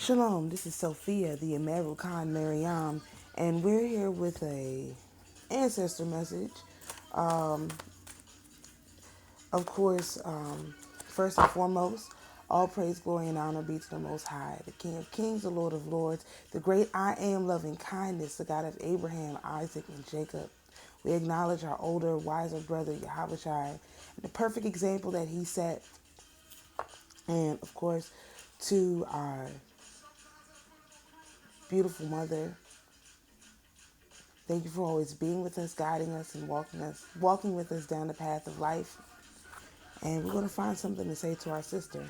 Shalom, this is Sophia, the American Mariam, and we're here with a ancestor message. Um, of course, first and foremost, all praise, glory, and honor be to the Most High, the King of Kings, the Lord of Lords, the great I am, loving kindness, the God of Abraham, Isaac, and Jacob. We acknowledge our older, wiser brother, Yahushua, and the perfect example that he set, and of course, to our beautiful mother. Thank you for always being with us, guiding us, and walking with us down the path of life. And we're going to find something to say to our sister,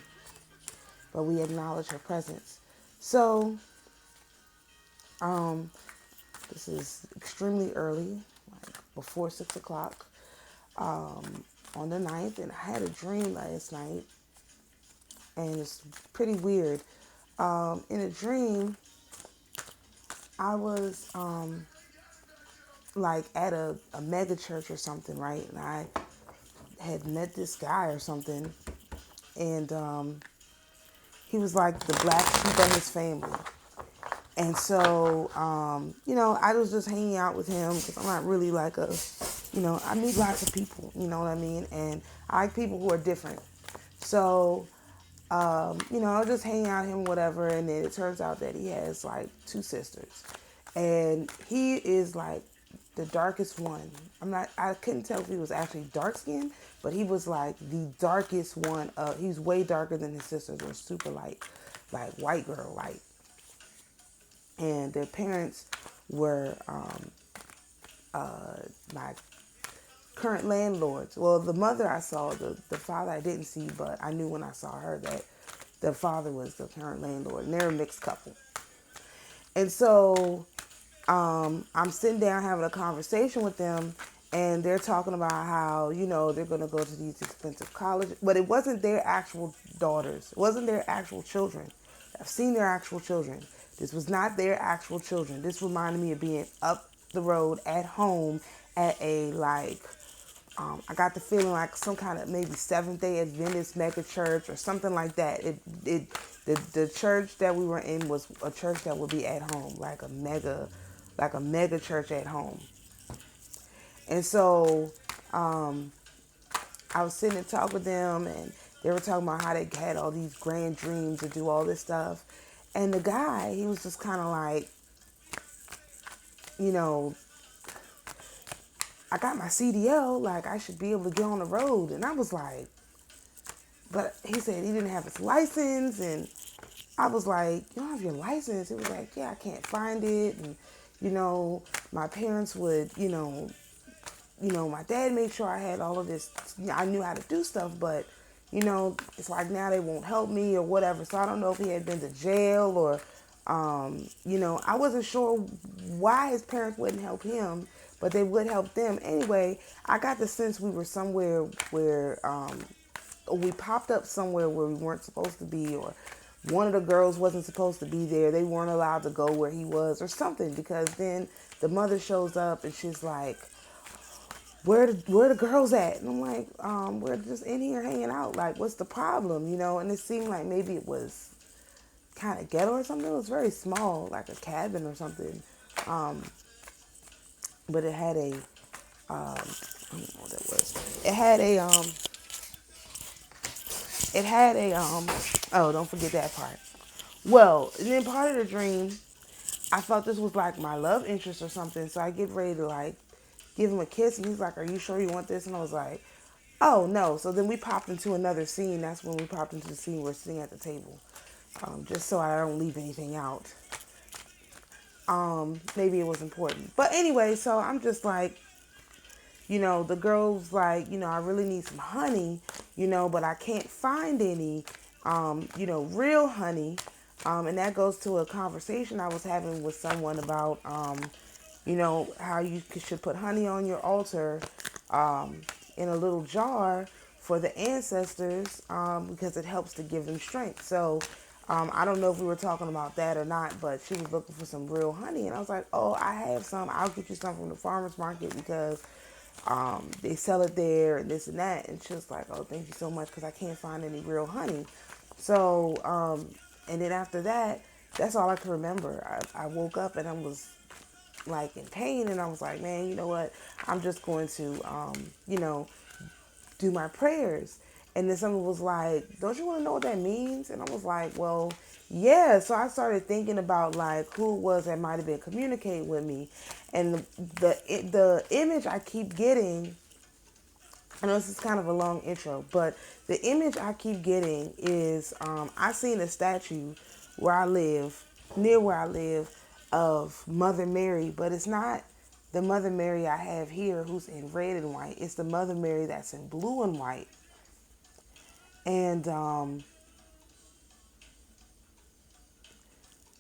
but we acknowledge her presence. So, this is extremely early, like before 6 o'clock, on the 9th, and I had a dream last night, and it's pretty weird. In a dream, I was like at a mega church or something, right? And I had met this guy or something, and he was like the black sheep of his family. And so, I was just hanging out with him because I'm not really like I meet lots of people, you know what I mean? And I like people who are different. So, I was just hanging out with him, whatever. And then it turns out that he has like two sisters. And he is like the darkest one. I couldn't tell if he was actually dark skinned, but he was like the darkest one. He's way darker than his sisters were super light, like white girl light. And their parents were my current landlords. Well, the mother I saw, the father I didn't see, but I knew when I saw her that the father was the current landlord, and they're a mixed couple. And so I'm sitting down having a conversation with them, and they're talking about how, they're going to go to these expensive colleges. But it wasn't their actual daughters. It wasn't their actual children. I've seen their actual children. This was not their actual children. This reminded me of being up the road at home at a, I got the feeling like some kind of maybe Seventh-day Adventist mega church or something like that. The church that we were in was a church that would be at home, like a mega church at home. And so I was sitting and talking with them, and they were talking about how they had all these grand dreams to do all this stuff. And the guy, he was just kind of like, I got my CDL, like I should be able to get on the road. And I was like, but he said he didn't have his license. And I was like, you don't have your license? He was like, yeah, I can't find it. And, my parents would, my dad made sure I had all of this. I knew how to do stuff, but, it's like now they won't help me or whatever. So I don't know if he had been to jail or, I wasn't sure why his parents wouldn't help him, but they would help them. Anyway, I got the sense we were somewhere where we popped up somewhere where we weren't supposed to be, or one of the girls wasn't supposed to be there. They weren't allowed to go where he was or something, because then the mother shows up and she's like, where the girls at? And I'm like, we're just in here hanging out. Like, what's the problem? And it seemed like maybe it was kind of ghetto or something. It was very small, like a cabin or something. But it had a, I don't know what that was. Oh, don't forget that part. Well, and then part of the dream, I felt this was like my love interest or something. So I get ready to like give him a kiss, and he's like, are you sure you want this? And I was like, oh no. So then we popped into another scene. That's when we popped into the scene where we're sitting at the table. Just so I don't leave anything out. Maybe it was important. But anyway, so I'm just like, the girl's like, I really need some honey, but I can't find any, real honey. And that goes to a conversation I was having with someone about, how you should put honey on your altar in a little jar for the ancestors, because it helps to give them strength. So I don't know if we were talking about that or not, but she was looking for some real honey. And I was like, oh, I have some. I'll get you some from the farmer's market because they sell it there and this and that. And she was like, oh, thank you so much, because I can't find any real honey. So, and then after that, That's all I can remember. I woke up and I was like in pain, and I was like, man, you know what? I'm just going to, do my prayers. And then someone was like, don't you want to know what that means? And I was like, well, yeah. So I started thinking about like who it was that might have been communicating with me. And the image I keep getting, I know this is kind of a long intro, but the image I keep getting is I seen a statue where I live, near where I live, of Mother Mary, but it's not the Mother Mary I have here who's in red and white. It's the Mother Mary that's in blue and white. And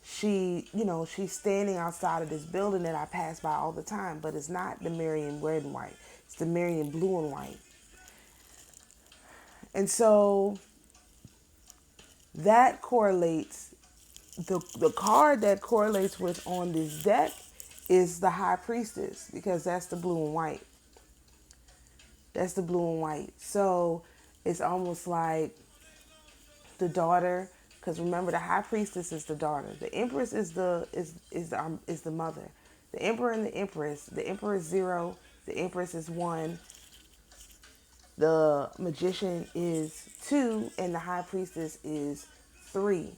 she's standing outside of this building that I pass by all the time, but it's not the Mary in red and white. It's the Mary in blue and white. And so that correlates, the card that correlates with on this deck is the High Priestess, because that's the blue and white. That's the blue and white. So it's almost like the daughter, because remember the High Priestess is the daughter. The Empress is the mother. The Emperor and the Empress. The Emperor is 0. The Empress is 1. The Magician is 2, and the High Priestess is 3.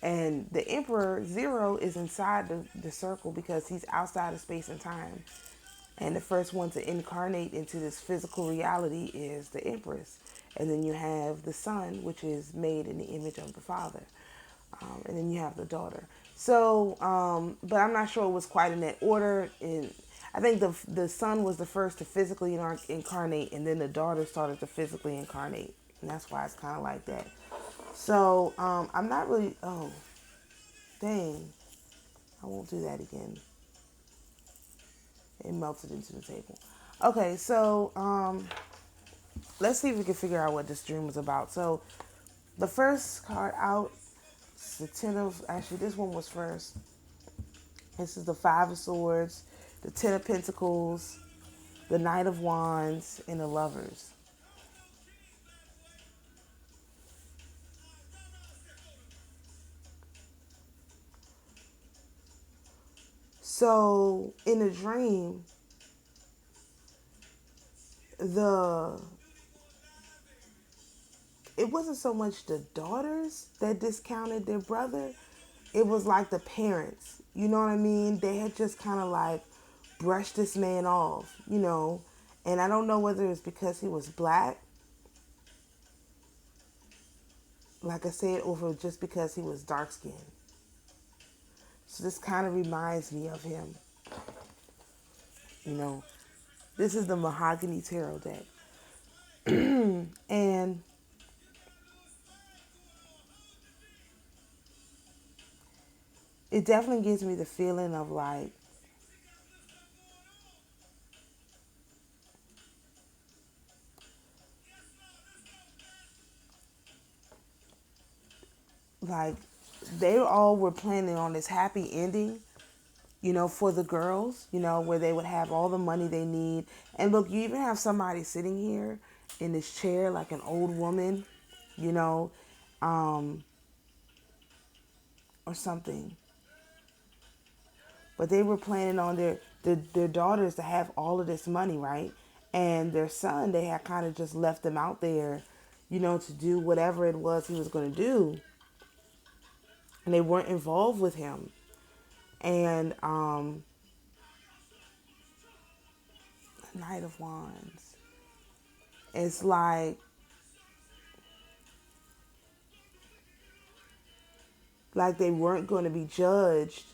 And the Emperor 0 is inside the circle because he's outside of space and time. And the first one to incarnate into this physical reality is the Empress. And then you have the Son, which is made in the image of the Father. And then you have the daughter. So, but I'm not sure it was quite in that order. And I think the Son was the first to physically incarnate, and then the daughter started to physically incarnate. And that's why it's kind of like that. So, I'm not really, oh, dang. I won't do that again. It melted into the table. Okay, so let's see if we can figure out what this dream was about. So the first card out, the Ten of, actually this one was first. This is the Five of Swords, the Ten of Pentacles, the Knight of Wands, and the Lovers. So in a dream, it wasn't so much the daughters that discounted their brother. It was like the parents. You know what I mean? They had just kind of like brushed this man off, And I don't know whether it's because he was black, like I said, or just because he was dark skinned. So this kind of reminds me of him. This is the Mahogany Tarot deck. And it definitely gives me the feeling of like they all were planning on this happy ending, for the girls, where they would have all the money they need. And look, you even have somebody sitting here in this chair, like an old woman, or something. But they were planning on their daughters to have all of this money, right? And their son, they had kind of just left them out there, to do whatever it was he was going to do. And they weren't involved with him. And Knight of Wands. It's like they weren't going to be judged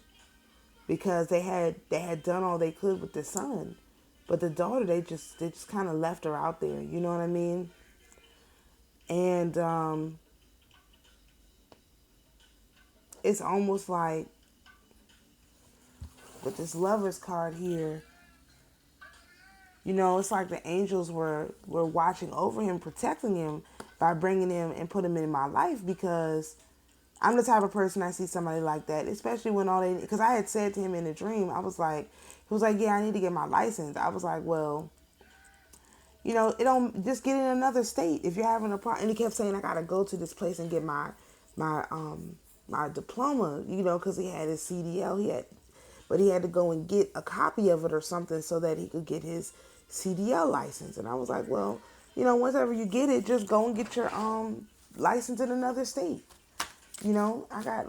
because they had done all they could with the son. But the daughter, they just kind of left her out there. You know what I mean? And it's almost like with this Lover's card here, it's like the angels were watching over him, protecting him by bringing him and put him in my life, because I'm the type of person, I see somebody like that, especially when because I had said to him in a dream, he was like, yeah, I need to get my license. I was like, well, it don't, just get in another state if you're having a problem. And he kept saying, I got to go to this place and get my my diploma, because he had his CDL. But he had to go and get a copy of it or something so that he could get his CDL license. And I was like, well, whenever you get it, just go and get your license in another state. I got,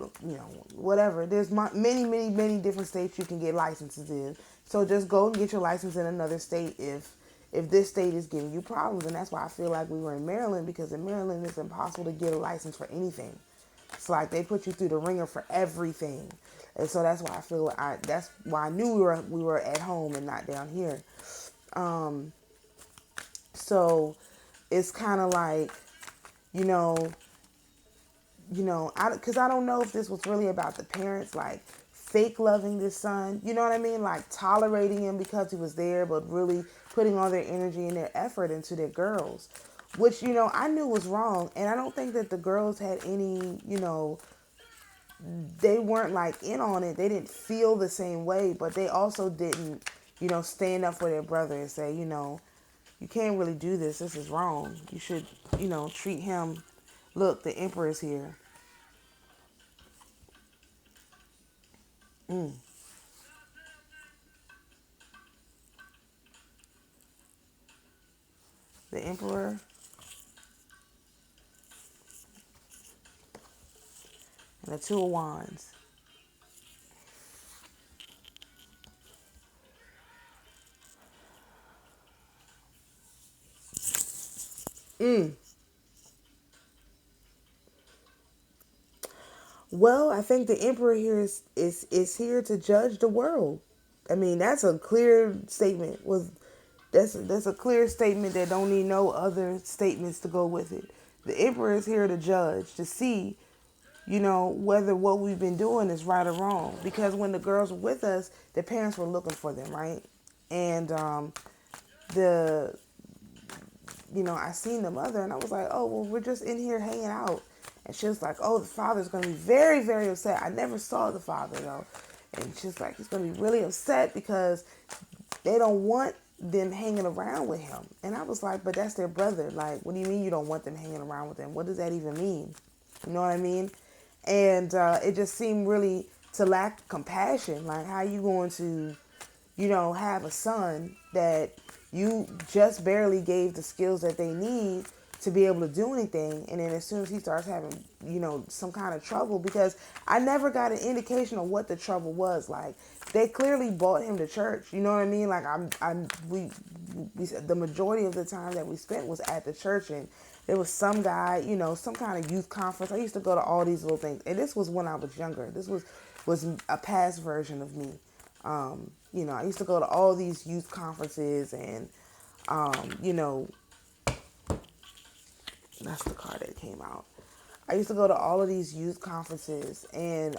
whatever. There's many, many, many different states you can get licenses in. So just go and get your license in another state if this state is giving you problems. And that's why I feel like we were in Maryland, because in Maryland it's impossible to get a license for anything. It's like they put you through the ringer for everything. And so that's why I feel that's why I knew we were at home and not down here. So it's kind of like, because I don't know if this was really about the parents, like fake loving this son, you know what I mean? Like tolerating him because he was there, but really putting all their energy and their effort into their girls, which, I knew was wrong. And I don't think that the girls had any, they weren't like in on it. They didn't feel the same way, but they also didn't, stand up for their brother and say, you can't really do this. This is wrong. You should, treat him. Look, the emperor's here. The emperor and the two of wands. Well, I think the emperor here is here to judge the world. I mean, that's a clear statement. That's a clear statement that don't need no other statements to go with it. The emperor is here to judge, to see, whether what we've been doing is right or wrong. Because when the girls were with us, their parents were looking for them, right? And the I seen the mother and I was like, oh, well, we're just in here hanging out. And she was like, oh, the father's going to be very, very upset. I never saw the father, though. And she's like, he's going to be really upset because they don't want them hanging around with him. And I was like, but that's their brother. Like, what do you mean you don't want them hanging around with him? What does that even mean? You know what I mean? And it just seemed really to lack compassion. Like, how you going to, have a son that you just barely gave the skills that they need to be able to do anything, and then as soon as he starts having, some kind of trouble, because I never got an indication of what the trouble was. Like, they clearly brought him to church, you know what I mean? Like, we the majority of the time that we spent was at the church, and there was some guy, some kind of youth conference. I used to go to all these little things, and this was when I was younger. This was a past version of me. I used to go to all these youth conferences, and that's the card that came out. I used to go to all of these youth conferences, and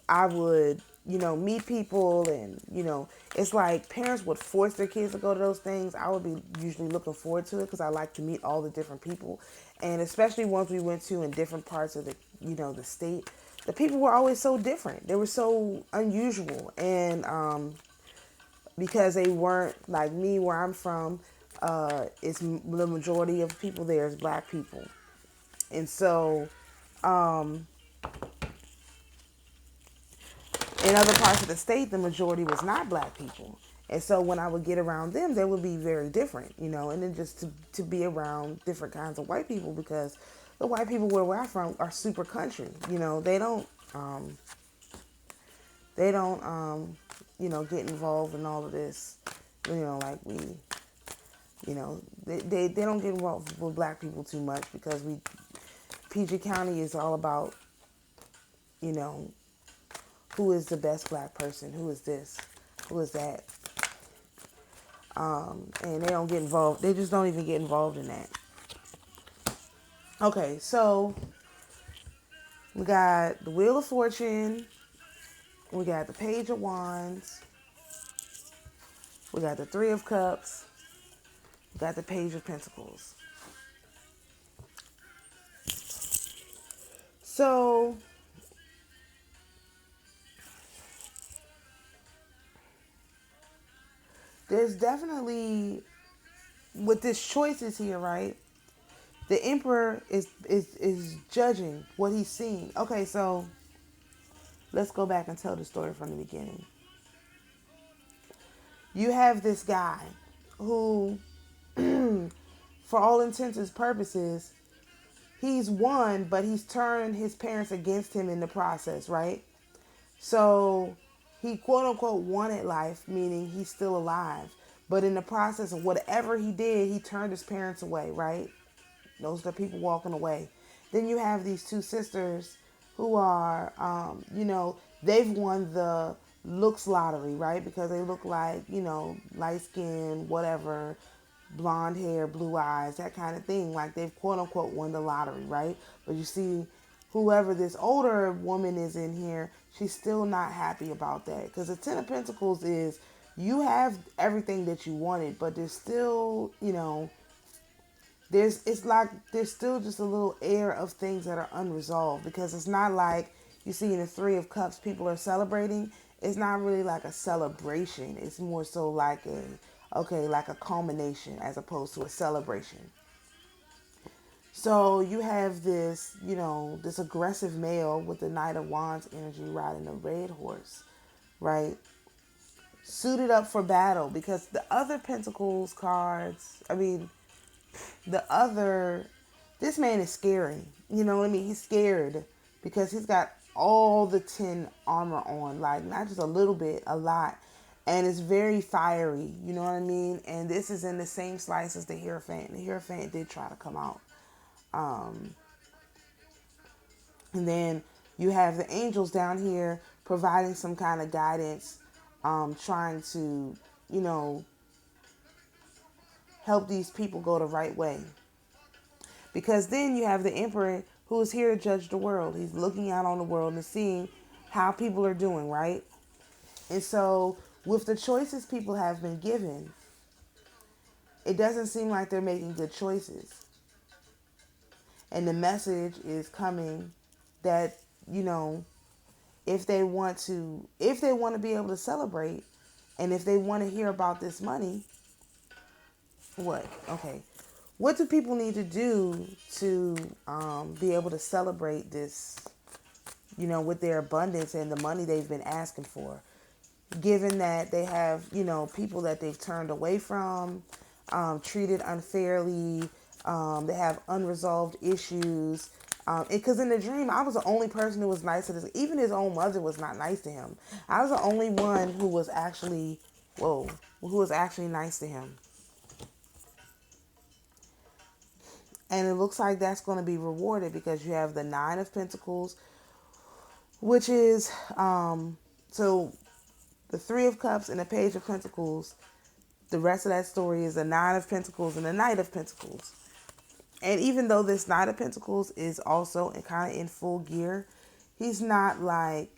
I would, meet people, and, it's like parents would force their kids to go to those things. I would be usually looking forward to it because I like to meet all the different people. And especially ones we went to in different parts of the, the state, the people were always so different. They were so unusual. And because they weren't like me, where I'm from, it's the majority of people there is black people. And so in other parts of the state, the majority was not black people. And so when I would get around them, they would be very different, and then just to be around different kinds of white people, because the white people where I'm from are super country. They don't get involved in all of this, like we, they don't get involved with black people too much, because PG County is all about, who is the best black person, who is this, who is that. And they don't get involved. They just don't even get involved in that. Okay, so we got the Wheel of Fortune. We got the Page of Wands. We got the Three of Cups. We got the Page of Pentacles. So there's definitely, with this choices here, right? The emperor is judging what he's seeing. Okay, so let's go back and tell the story from the beginning. You have this guy who, for all intents and purposes, he's won, but he's turned his parents against him in the process, right? So he quote unquote wanted life, meaning he's still alive. But in the process of whatever he did, he turned his parents away, right? Those are the people walking away. Then you have these two sisters who are, they've won the looks lottery, right? Because they look like, light skin, whatever, blonde hair, blue eyes, that kind of thing. Like they've quote unquote won the lottery, right? But you see, whoever this older woman is in here, she's still not happy about that. Because the Ten of Pentacles is you have everything that you wanted, but there's still, it's like there's still just a little air of things that are unresolved, because it's not like you see in the Three of Cups people are celebrating. It's not really like a celebration. It's more so like like a culmination as opposed to a celebration. So you have this, this aggressive male with the Knight of Wands energy riding a red horse, right? Suited up for battle, because the other Pentacles cards, the other, this man is scary. You know what I mean? He's scared because he's got all the 10 armor on, like not just a little bit, a lot. And it's very fiery, you know what I mean? And this is in the same slice as the Hierophant. The Hierophant did try to come out. And then you have the angels down here providing some kind of guidance, trying to, help these people go the right way. Because then you have the emperor who is here to judge the world. He's looking out on the world and seeing how people are doing, right? And so with the choices people have been given, it doesn't seem like they're making good choices. And the message is coming that, if they want to be able to celebrate, and if they want to hear about this money, what? Okay. What do people need to do to be able to celebrate this, with their abundance and the money they've been asking for? Given that they have, people that they've turned away from, treated unfairly, they have unresolved issues. Because in the dream, I was the only person who was nice to this. Even his own mother was not nice to him. I was the only one who was actually, nice to him. And it looks like that's going to be rewarded, because you have the Nine of Pentacles, which is, so the Three of Cups and the Page of Pentacles. The rest of that story is the Nine of Pentacles and the Knight of Pentacles. And even though this Knight of Pentacles is also kind of in full gear, he's not like,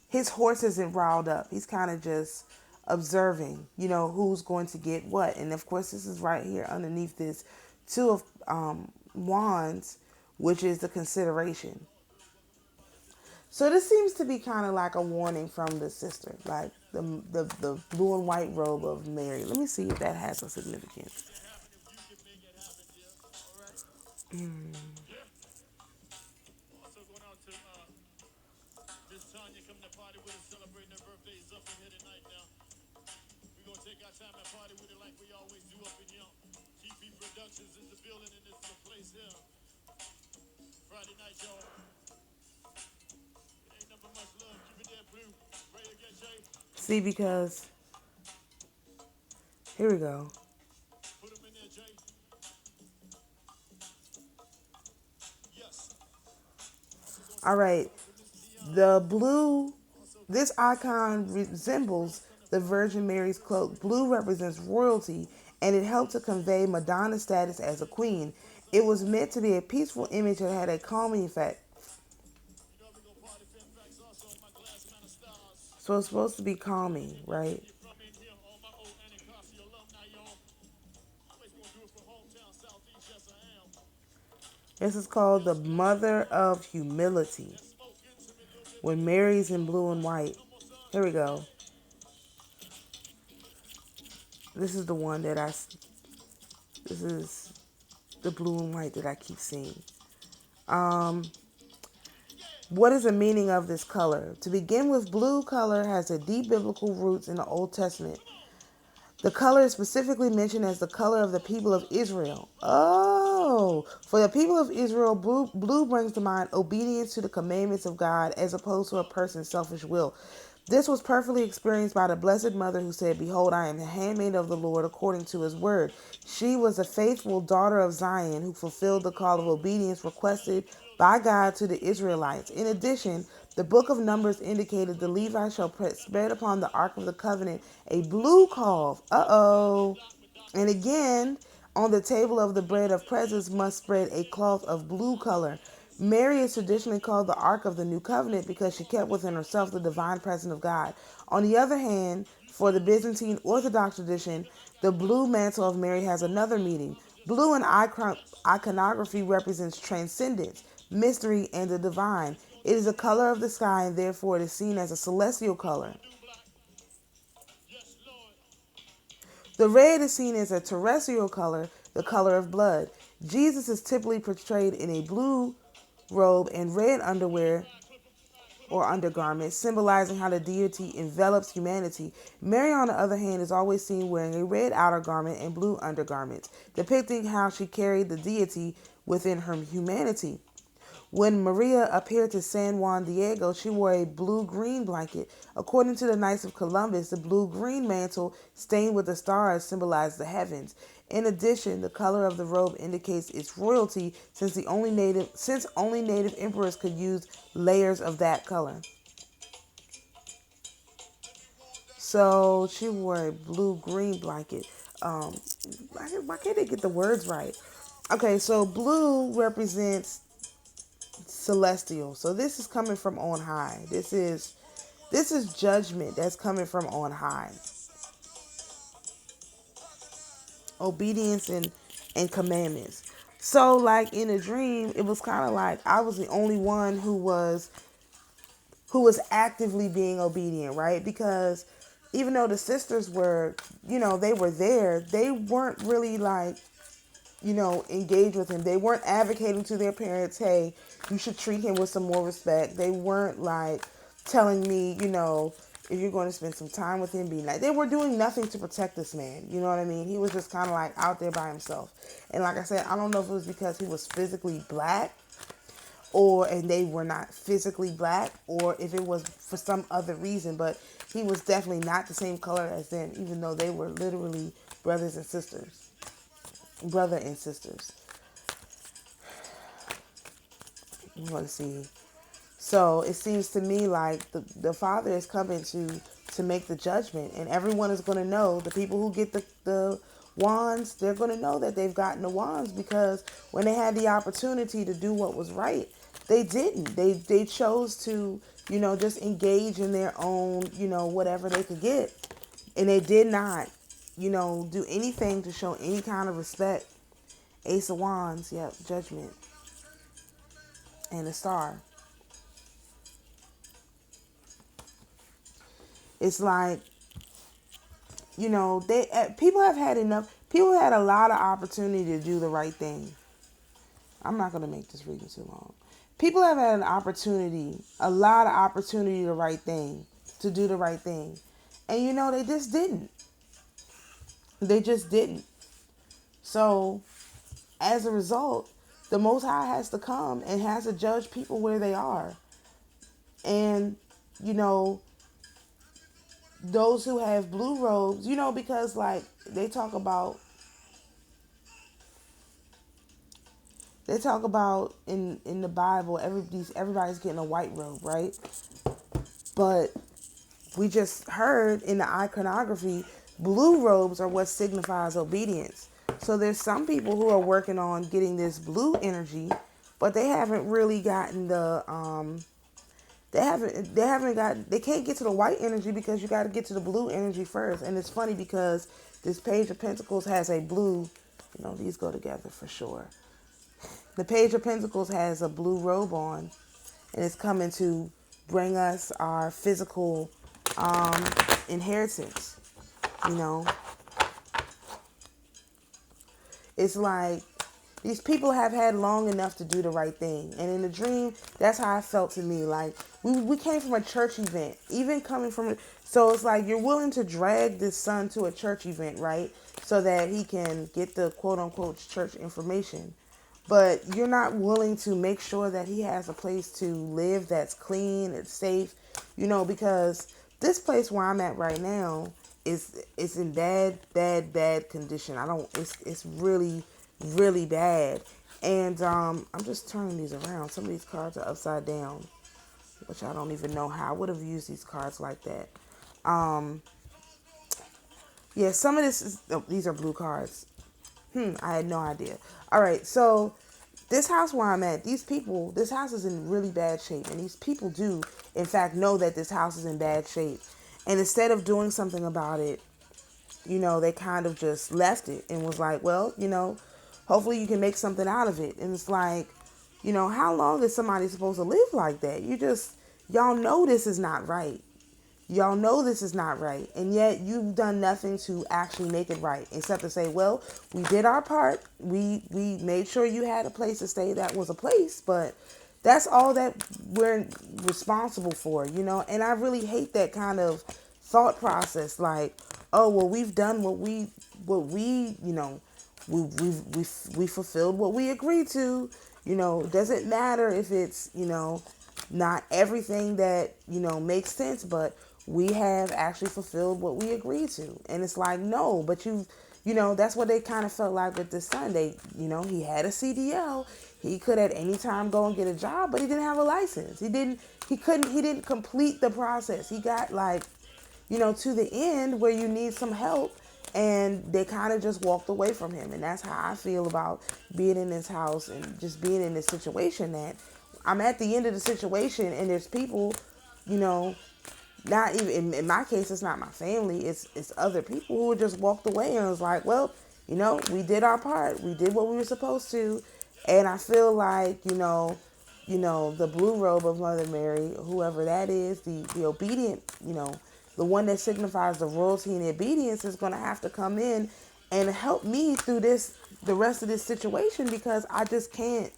his horse isn't riled up. He's kind of just observing, who's going to get what. And of course, this is right here underneath this Two of Wands, which is the consideration. So this seems to be kind of like a warning from the sister, like the blue and white robe of Mary. Let me see if that has a significance. See, because here we go. All right. The blue, this icon resembles the Virgin Mary's cloak. Blue represents royalty, and it helped to convey Madonna's status as a queen. It was meant to be a peaceful image that had a calming effect. So it's supposed to be calming, right? This is called the Mother of Humility. When Mary's in blue and white. Here we go. This is the one that this is the blue and white that I keep seeing. What is the meaning of this color? To begin with, blue color has a deep biblical roots in the Old Testament. The color is specifically mentioned as the color of the people of Israel. Oh, for the people of Israel, blue brings to mind obedience to the commandments of God as opposed to a person's selfish will. This was perfectly experienced by the Blessed Mother who said, "Behold, I am the handmaid of the Lord according to his word." She was a faithful daughter of Zion who fulfilled the call of obedience requested by God to the Israelites. In addition, the book of Numbers indicated the Levites shall spread upon the Ark of the Covenant a blue cloth. And again, on the table of the bread of presence must spread a cloth of blue color. Mary is traditionally called the Ark of the New Covenant because she kept within herself the divine presence of God. On the other hand, for the Byzantine Orthodox tradition, the blue mantle of Mary has another meaning. Blue in iconography represents transcendence, mystery, and the divine. It is the color of the sky, and therefore it is seen as a celestial color. The red is seen as a terrestrial color, the color of blood. Jesus is typically portrayed in a blue robe and red underwear or undergarments, symbolizing how the deity envelops humanity. Mary, on the other hand, is always seen wearing a red outer garment and blue undergarments, depicting how she carried the deity within her humanity. When Maria appeared to San Juan Diego, she wore a blue-green blanket. According to the Knights of Columbus, the blue-green mantle stained with the stars symbolized the heavens. In addition, the color of the robe indicates its royalty, since only native emperors could use layers of that color. So she wore a blue-green blanket. Why can't they get the words right? Okay, so blue represents celestial. So this is coming from on high. This is judgment that's coming from on high. Obedience and commandments. So like in a dream, it was kind of like I was the only one who was actively being obedient, right? Because even though the sisters were, they were there, they weren't really like, engage with him. They weren't advocating to their parents, hey, you should treat him with some more respect. They weren't like telling me, if you're going to spend some time with him, be nice. They were doing nothing to protect this man. You know what I mean? He was just kind of like out there by himself. And like I said, I don't know if it was because he was physically black and they were not physically black, or if it was for some other reason, but he was definitely not the same color as them, even though they were literally brother and sisters. You want to see. So it seems to me like the Father is coming to make the judgment, and everyone is going to know. The people who get the wands, they're going to know that they've gotten the wands, because when they had the opportunity to do what was right, they didn't. They chose to, just engage in their own, whatever they could get. And they did not, do anything to show any kind of respect. Ace of Wands, yep, judgment. And a star. It's like, people have had enough. People had a lot of opportunity to do the right thing. I'm not going to make this reading too long. People have had a lot of opportunity to do the right thing. And they just didn't. They just didn't. So, as a result, the Most High has to come and has to judge people where they are. And, those who have blue robes, because like they talk about in the Bible, everybody's getting a white robe, right? But we just heard in the iconography, blue robes are what signifies obedience. So there's some people who are working on getting this blue energy, but they haven't really gotten they can't get to the white energy, because you got to get to the blue energy first. And it's funny because this Page of Pentacles has a blue, these go together for sure. The Page of Pentacles has a blue robe on, and it's coming to bring us our physical inheritance. It's like These people have had long enough to do the right thing. And in the dream, that's how I felt to me. Like, we came from a church event, even coming from it. So it's like you're willing to drag this son to a church event, right? So that he can get the quote unquote church information. But you're not willing to make sure that he has a place to live that's clean and safe, because this place where I'm at right now is in bad condition. I don't it's really really bad. And I'm just turning these around. Some of these cards are upside down, which I don't even know how I would have used these cards like that. Yeah, some of this is these are blue cards. I had no idea. All right, so this house where I'm at, this house is in really bad shape. And these people do, in fact, know that this house is in bad shape. And instead of doing something about it, they kind of just left it and was like, well, hopefully you can make something out of it. And it's like, how long is somebody supposed to live like that? Y'all know this is not right. Y'all know this is not right, and yet you've done nothing to actually make it right, except to say, well, we did our part. We made sure you had a place to stay. That was a place, but that's all that we're responsible for, And I really hate that kind of thought process. Like, oh, well, we've done what we we fulfilled what we agreed to. Doesn't matter if it's not everything that makes sense, but we have actually fulfilled what we agreed to. And it's like, no, but that's what they kind of felt like with this son. He had a CDL. He could at any time go and get a job, but he didn't have a license. He didn't complete the process. He got to the end where you need some help, and they kind of just walked away from him. And that's how I feel about being in this house and just being in this situation, that I'm at the end of the situation and there's people, not even, in my case, it's not my family, it's other people who just walked away and was like, well, we did our part. We did what we were supposed to. And I feel like, the blue robe of Mother Mary, whoever that is, the obedient, the one that signifies the royalty and the obedience, is going to have to come in and help me through the rest of this situation, because I just can't,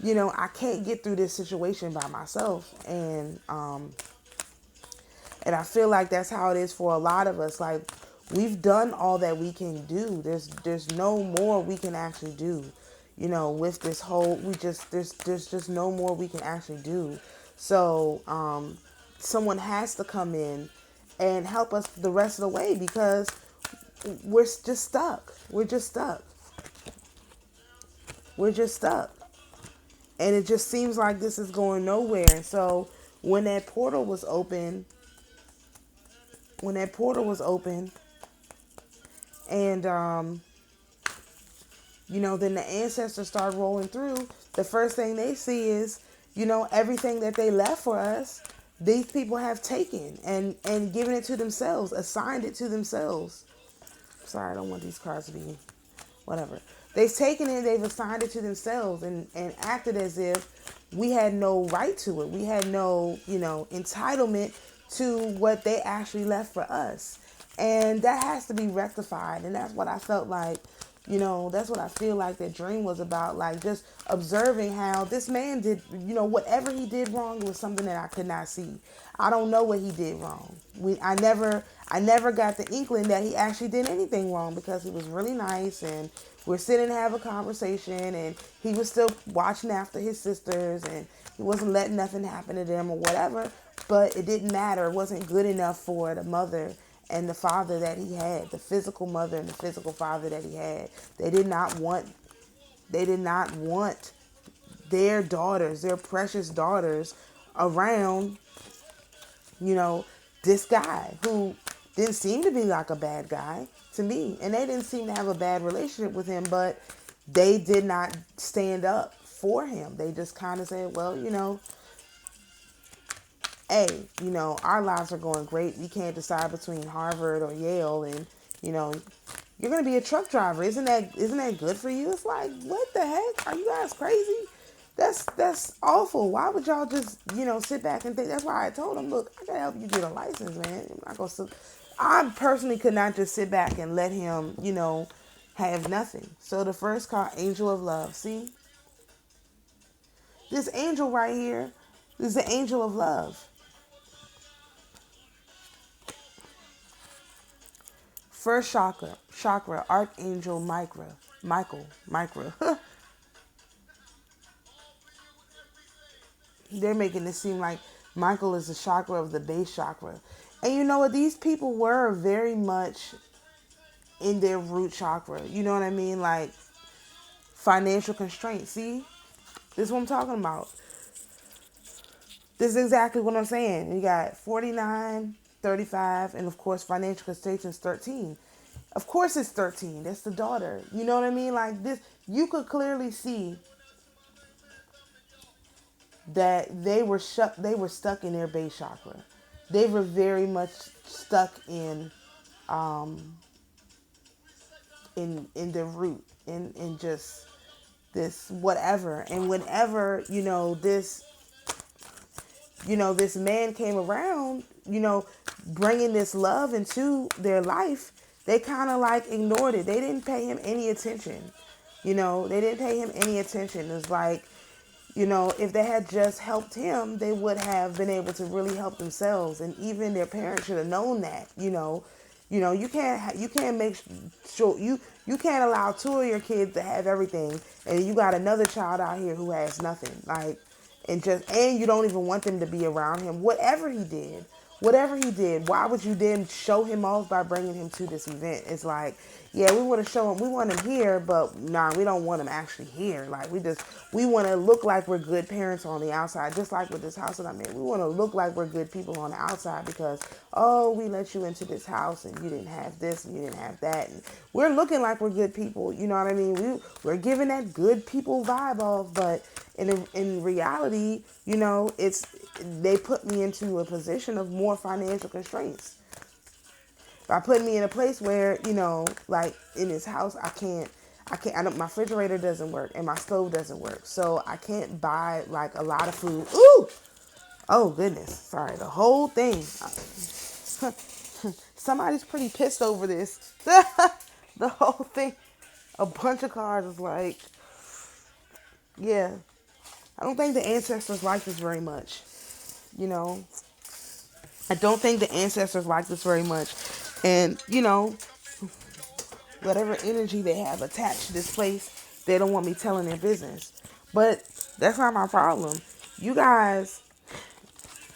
I can't get through this situation by myself. And I feel like that's how it is for a lot of us. Like, we've done all that we can do. There's no more we can actually do. With this whole, there's just no more we can actually do. So, someone has to come in and help us the rest of the way, because we're just stuck. We're just stuck. We're just stuck. And it just seems like this is going nowhere. And so when that portal was open, and, then the ancestors start rolling through, the first thing they see is, everything that they left for us, these people have taken and given it to themselves, assigned it to themselves. Sorry, I don't want these cards to be whatever. They've taken it, they've assigned it to themselves and acted as if we had no right to it. We had no, entitlement to what they actually left for us. And that has to be rectified. And that's what I felt like, that's what I feel like that dream was about. Like, just observing how this man did, whatever he did wrong was something that I could not see. I don't know what he did wrong. I never got the inkling that he actually did anything wrong, because he was really nice and we're sitting and have a conversation, and he was still watching after his sisters, and he wasn't letting nothing happen to them or whatever. But it didn't matter. It wasn't good enough for the mother and the father that he had, the physical mother and the physical father that he had. They did not want their daughters, their precious daughters, around, this guy who didn't seem to be like a bad guy to me. And they didn't seem to have a bad relationship with him, but they did not stand up for him. They just kind of said, well, hey, our lives are going great. We can't decide between Harvard or Yale, and, you're going to be a truck driver. Isn't that good for you? It's like, what the heck? Are you guys crazy? That's awful. Why would y'all just, sit back and think? That's why I told him, look, I got to help you get a license, man. I personally could not just sit back and let him, have nothing. So the first card, angel of love. See? This angel right here is the angel of love. First chakra, Archangel Michael. They're making it seem like Michael is the chakra of the base chakra. And you know what? These people were very much in their root chakra. You know what I mean? Like financial constraints. See? This is what I'm talking about. This is exactly what I'm saying. You got 49, 35, and of course financial constraints is 13. Of course it's 13. That's the daughter. You know what I mean? Like this, you could clearly see that they were stuck in their base chakra. They were very much stuck in their root, in just this whatever. And whenever, this man came around, bringing this love into their life, they kind of like ignored it. They didn't pay him any attention. They didn't pay him any attention. It's like, if they had just helped him, they would have been able to really help themselves. And even their parents should have known that, you can't make sure you can't allow two of your kids to have everything. And you got another child out here who has nothing. Like, and you don't even want them to be around him. Whatever he did, why would you then show him off by bringing him to this event? It's like, yeah, we want to show him, we want him here, but nah, we don't want him actually here. Like, we want to look like we're good parents on the outside, just like with this house that I'm in. We want to look like we're good people on the outside because, oh, we let you into this house and you didn't have this and you didn't have that. And we're looking like we're good people, you know what I mean? We're giving that good people vibe off, but in reality, they put me into a position of more financial constraints. By putting me in a place where, like in this house, my refrigerator doesn't work and my stove doesn't work. So I can't buy like a lot of food. Ooh! Oh goodness. Sorry. The whole thing. Somebody's pretty pissed over this. The whole thing. A bunch of cars is like, yeah. I don't think the ancestors like this very much. I don't think the ancestors like this very much. And, whatever energy they have attached to this place, they don't want me telling their business. But that's not my problem. You guys,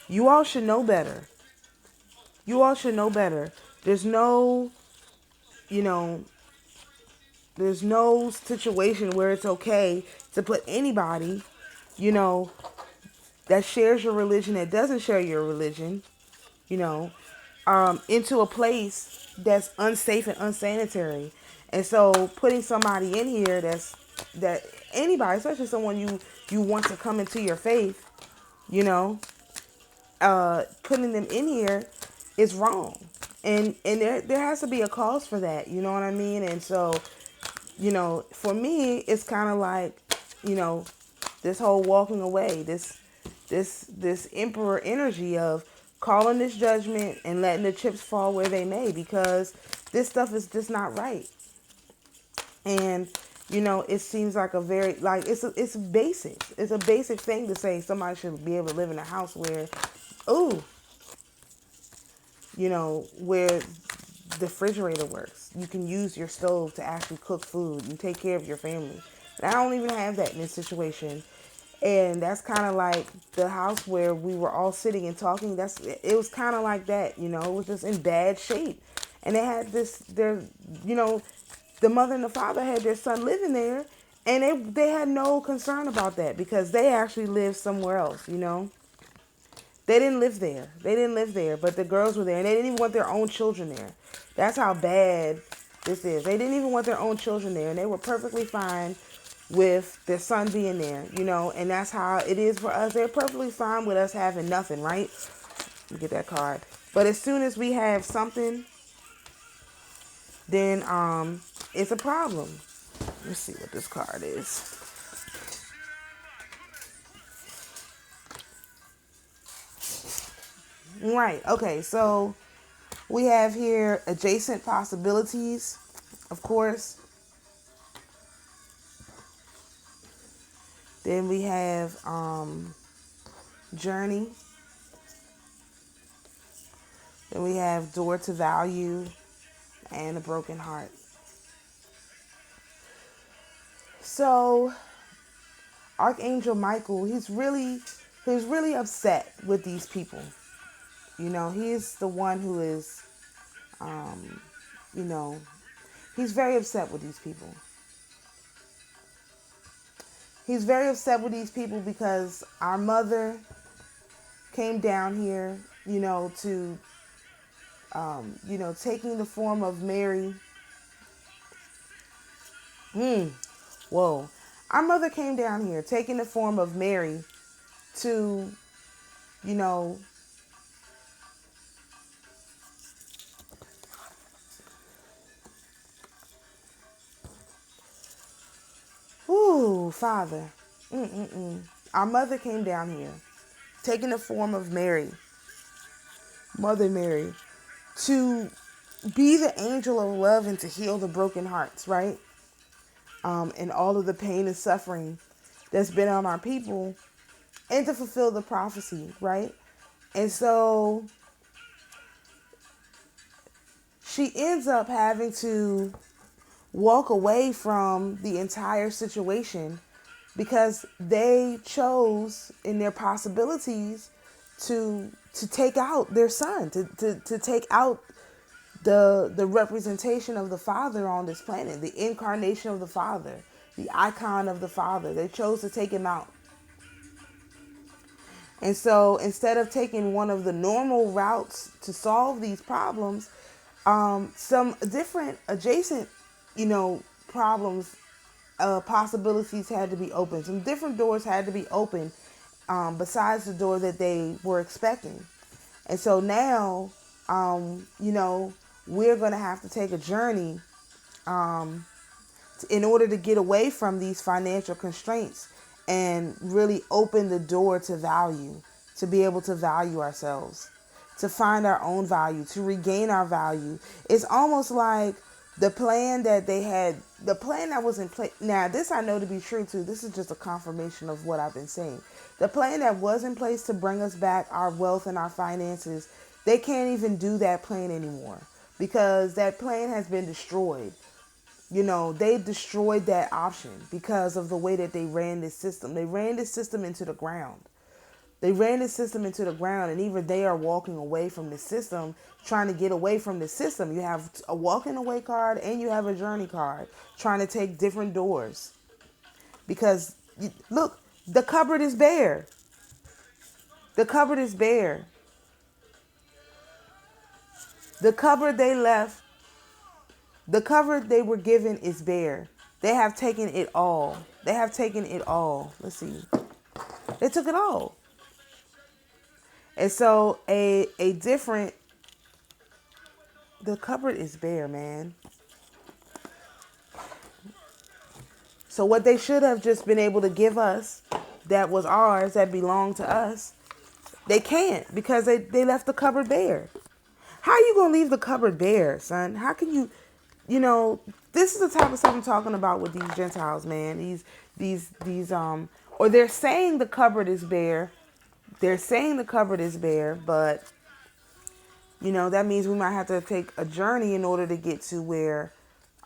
you all should know better. You all should know better. There's no situation where it's okay to put anybody, that shares your religion, that doesn't share your religion, into a place that's unsafe and unsanitary. And so putting somebody in here that anybody, especially someone you want to come into your faith, putting them in here is wrong. And there has to be a cause for that, you know what I mean? And so, for me, it's kind of like, this whole walking away, this emperor energy of calling this judgment and letting the chips fall where they may, because this stuff is just not right. And it seems like a very, like, it's basic. It's a basic thing to say somebody should be able to live in a house where, where the refrigerator works. You can use your stove to actually cook food and take care of your family. And I don't even have that in this situation. And that's kind of like the house where we were all sitting and talking. It was kind of like that, it was just in bad shape. And they had the mother and the father had their son living there, and they had no concern about that because they actually lived somewhere else, They didn't live there, but the girls were there, and they didn't even want their own children there. That's how bad this is. They didn't even want their own children there, and they were perfectly fine with their son being there, and that's how it is for us. They're perfectly fine with us having nothing, right? Let me get that card. But as soon as we have something, then it's a problem. Let's see what this card is. Right. Okay. So we have here adjacent possibilities, of course. Then we have journey. Then we have door to value and a broken heart. So Archangel Michael, he's really upset with these people. You know, he's the one who is, you know, he's very upset with these people. He's very upset with these people because our mother came down here, you know, to, taking the form of Mary. Whoa. Our mother came down here, taking the form of Mary to, you know, ooh, Father. Our mother came down here, taking the form of Mary, Mother Mary, to be the angel of love and to heal the broken hearts, right? And all of the pain and suffering that's been on our people, and to fulfill the prophecy, right? And so she ends up having to walk away from the entire situation because they chose in their possibilities to take out their son, to take out the representation of the Father on this planet, the incarnation of the Father, the icon of the Father. They chose to take him out. And so instead of taking one of the normal routes to solve these problems, some different adjacent, problems, possibilities had to be opened. Some different doors had to be opened besides the door that they were expecting. And so now, we're going to have to take a journey in order to get away from these financial constraints and really open the door to value, to be able to value ourselves, to find our own value, to regain our value. It's almost like the plan that they had, the plan that was in place. Now, this I know to be true too. This is just a confirmation of what I've been saying. The plan that was in place to bring us back our wealth and our finances, they can't even do that plan anymore because that plan has been destroyed. They destroyed that option because of the way that they ran this system. They ran this system into the ground. And even they are walking away from the system, trying to get away from the system. You have a walking away card and you have a journey card, trying to take different doors. Because, look, the cupboard is bare. The cupboard is bare. The cupboard they left, the cupboard they were given is bare. They have taken it all. Let's see. They took it all. And so the cupboard is bare, man. So what they should have just been able to give us, that was ours, that belonged to us, they can't because they left the cupboard bare. How are you going to leave the cupboard bare, son? How can you, this is the type of stuff I'm talking about with these Gentiles, man. Or they're saying the cupboard is bare. But, that means we might have to take a journey in order to get to where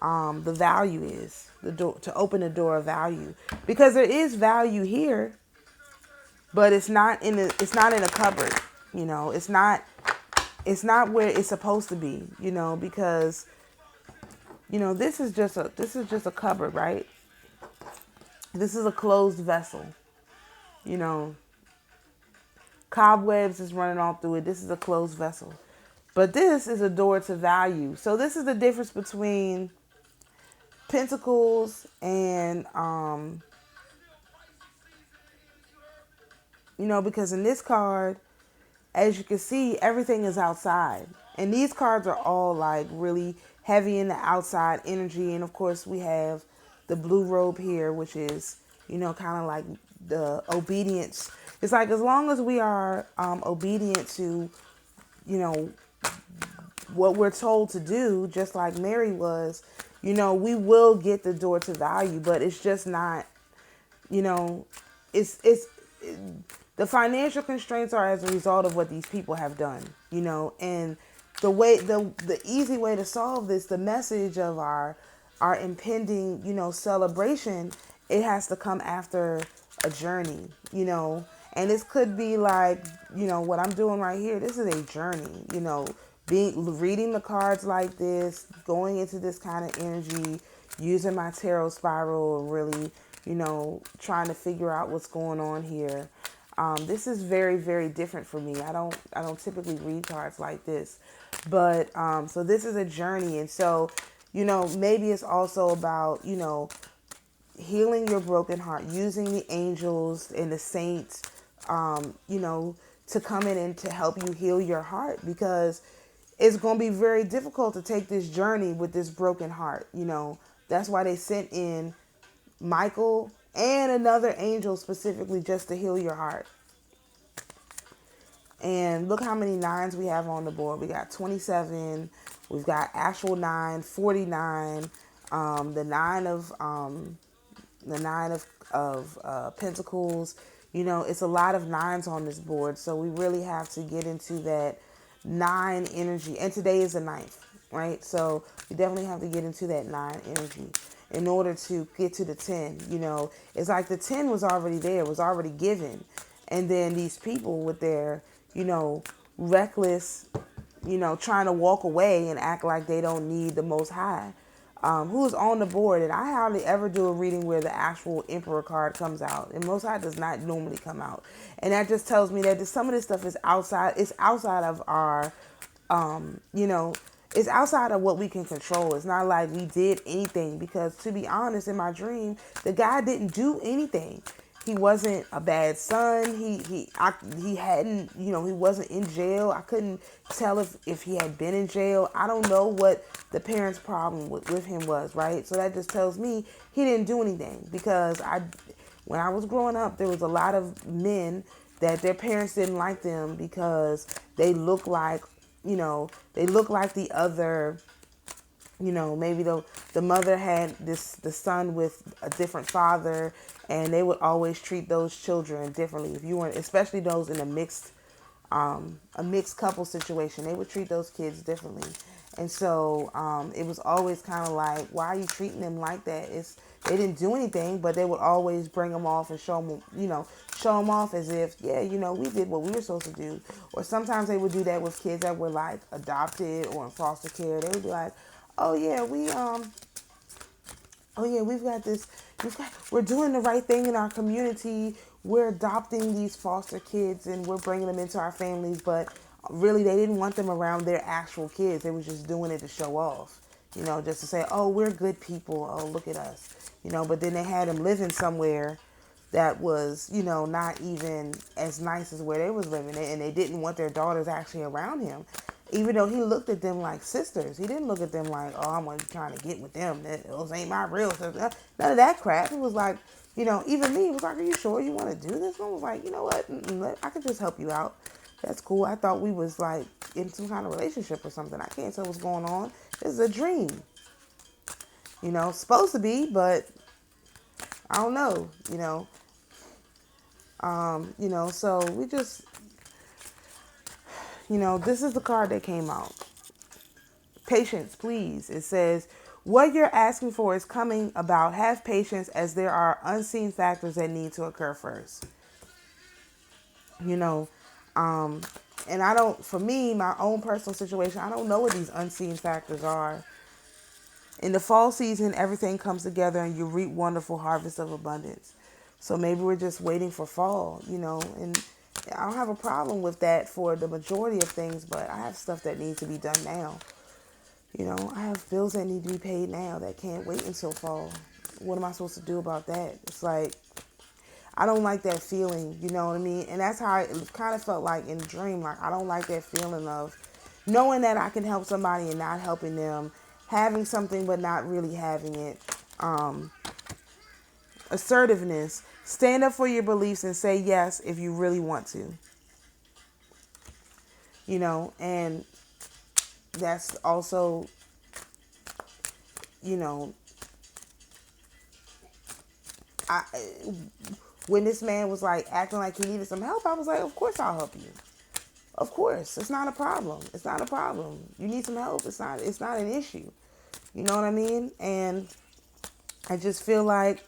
the value is, to open the door of value. Because there is value here, but it's not in a cupboard. It's not where it's supposed to be, because this is just a cupboard, right? This is a closed vessel. Cobwebs is running all through it. This is a closed vessel. But this is a door to value. So this is the difference between Pentacles and because in this card, as you can see, everything is outside. And these cards are all like really heavy in the outside energy. And of course we have the blue robe here, which is, kind of like the obedience. It's like as long as we are obedient to, what we're told to do, just like Mary was, we will get the door to value. But it's just not, it's the financial constraints are as a result of what these people have done, and the easy way to solve this, the message of our impending, celebration, it has to come after a journey, and this could be like, what I'm doing right here. This is a journey, being reading the cards like this, going into this kind of energy, using my tarot spiral, and really, trying to figure out what's going on here. This is very, very different for me. I don't typically read cards like this, but so this is a journey, and so, maybe it's also about, healing your broken heart, using the angels and the saints, to come in and to help you heal your heart, because it's going to be very difficult to take this journey with this broken heart. That's why they sent in Michael and another angel specifically just to heal your heart. And look how many nines we have on the board. We got 27. We've got actual 9, 49, the nine of pentacles. It's a lot of nines on this board, so we really have to get into that 9 energy. And today is the 9th, right? So we definitely have to get into that 9 energy in order to get to the 10. It's like the 10 was already there, was already given, and then these people with their, reckless, trying to walk away and act like they don't need the Most High, who is on the board. And I hardly ever do a reading where the actual Emperor card comes out, and Most High does not normally come out. And that just tells me that some of this stuff is outside. It's outside of our, it's outside of what we can control. It's not like we did anything, because to be honest, in my dream, the guy didn't do anything. He wasn't a bad son. He hadn't, he wasn't in jail. I couldn't tell if he had been in jail. I don't know what the parents' problem with him was, right? So that just tells me he didn't do anything, because when I was growing up, there was a lot of men that their parents didn't like them because they look like, they look like the other. Maybe the mother had the son with a different father, and they would always treat those children differently. If you weren't, especially those in a mixed couple situation, they would treat those kids differently. And so it was always kind of like, why are you treating them like that? They didn't do anything, but they would always bring them off and show them off as if, yeah, we did what we were supposed to do. Or sometimes they would do that with kids that were like adopted or in foster care. They would be like, oh yeah, we've got this, we're doing the right thing in our community. We're adopting these foster kids and we're bringing them into our families, but really they didn't want them around their actual kids. They were just doing it to show off, just to say, oh, we're good people. Oh, look at us, but then they had them living somewhere that was, not even as nice as where they was living, and they didn't want their daughters actually around him. Even though he looked at them like sisters, he didn't look at them like, oh, I'm trying to get with them. Those ain't my real sisters. None of that crap. It was like, even me was like, are you sure you want to do this? I was like, you know what? I could just help you out. That's cool. I thought we was like in some kind of relationship or something. I can't tell what's going on. This is a dream. Supposed to be, but I don't know, so we just, this is the card that came out. Patience, please. It says, what you're asking for is coming about. Have patience, as there are unseen factors that need to occur first. And I don't, for me, my own personal situation, I don't know what these unseen factors are. In the fall season, everything comes together and you reap wonderful harvests of abundance. So maybe we're just waiting for fall, and I don't have a problem with that for the majority of things, but I have stuff that needs to be done now. I have bills that need to be paid now that can't wait until fall. What am I supposed to do about that? It's like, I don't like that feeling, you know what I mean? And that's how it kind of felt like in the dream. Like, I don't like that feeling of knowing that I can help somebody and not helping them, having something but not really having it. Assertiveness. Stand up for your beliefs and say yes if you really want to. And that's also, when this man was like acting like he needed some help, I was like, of course I'll help you. Of course, it's not a problem. It's not a problem. You need some help. It's not an issue. You know what I mean? And I just feel like